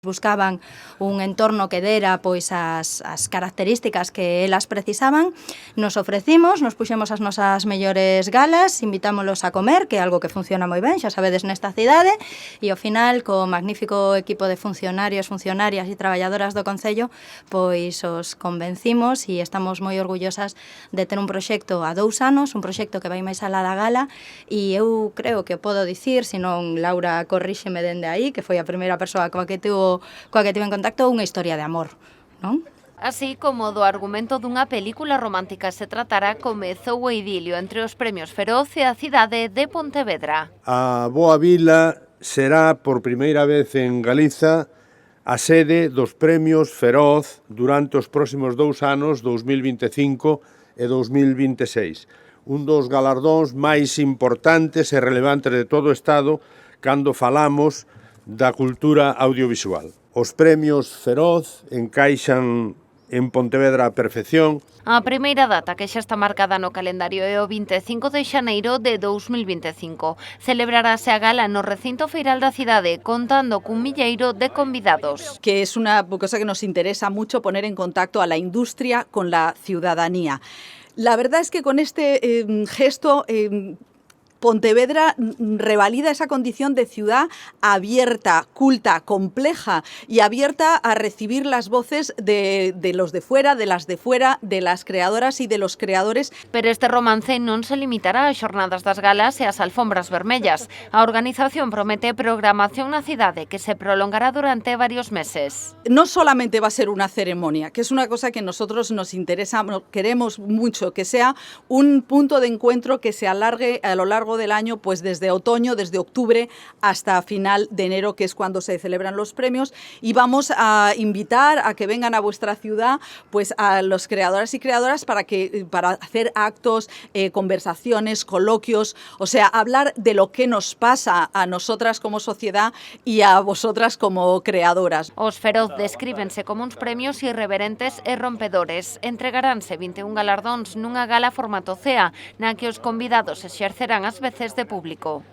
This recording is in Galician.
Buscaban un entorno que dera pois as características que elas precisaban. Nos ofrecimos, nos puxemos as nosas mellores galas, invitámolos a comer, que é algo que funciona moi ben, xa sabedes, nesta cidade, e ao final, co magnífico equipo de funcionarios, funcionarias e traballadoras do Concello, pois os convencimos e estamos moi orgullosas de ter un proxecto a 2 anos, un proxecto que vai máis alá da gala, e eu creo que podo dicir, senón Laura corríxeme dende aí, que foi a primeira persoa coa que tive en contacto, unha historia de amor, non? Así como do argumento dunha película romántica se tratará, comezou o idilio entre os premios Feroz e a cidade de Pontevedra. A Boa Vila será por primeira vez en Galiza a sede dos premios Feroz durante os próximos 2 anos, 2025 e 2026. Un dos galardóns máis importantes e relevantes de todo o Estado cando falamos da cultura audiovisual. Os premios Feroz encaixan en Pontevedra a perfección. A primeira data que xa está marcada no calendario é o 25 de xaneiro de 2025. Celebrarase a gala no recinto feiral da cidade, contando cun milleiro de convidados. Que es una cosa que nos interesa mucho poner en contacto a la industria con la ciudadanía. La verdad es que con este gesto Pontevedra revalida esa condición de ciudad abierta, culta, compleja y abierta a recibir las voces de los de fuera, de las creadoras y de los creadores. Pero este romance non se limitará ás xornadas das galas e ás alfombras vermellas. A organización promete programación na cidade que se prolongará durante varios meses. No solamente va a ser una ceremonia, que es una cosa que a nosotros nos interesa, queremos mucho, que sea un punto de encuentro que se alargue a lo largo del año, pues desde otoño, desde octubre hasta final de enero, que es cuando se celebran los premios, y vamos a invitar a que vengan a vuestra ciudad pues a los creadores y creadoras para hacer actos, conversaciones, coloquios, o sea, hablar de lo que nos pasa a nosotras como sociedad y a vosotras como creadoras. Os Feroz descríbense como uns premios irreverentes e rompedores. Entregaránse 21 galardóns nunha gala formato CEA, na que os convidados exercerán as veces de público.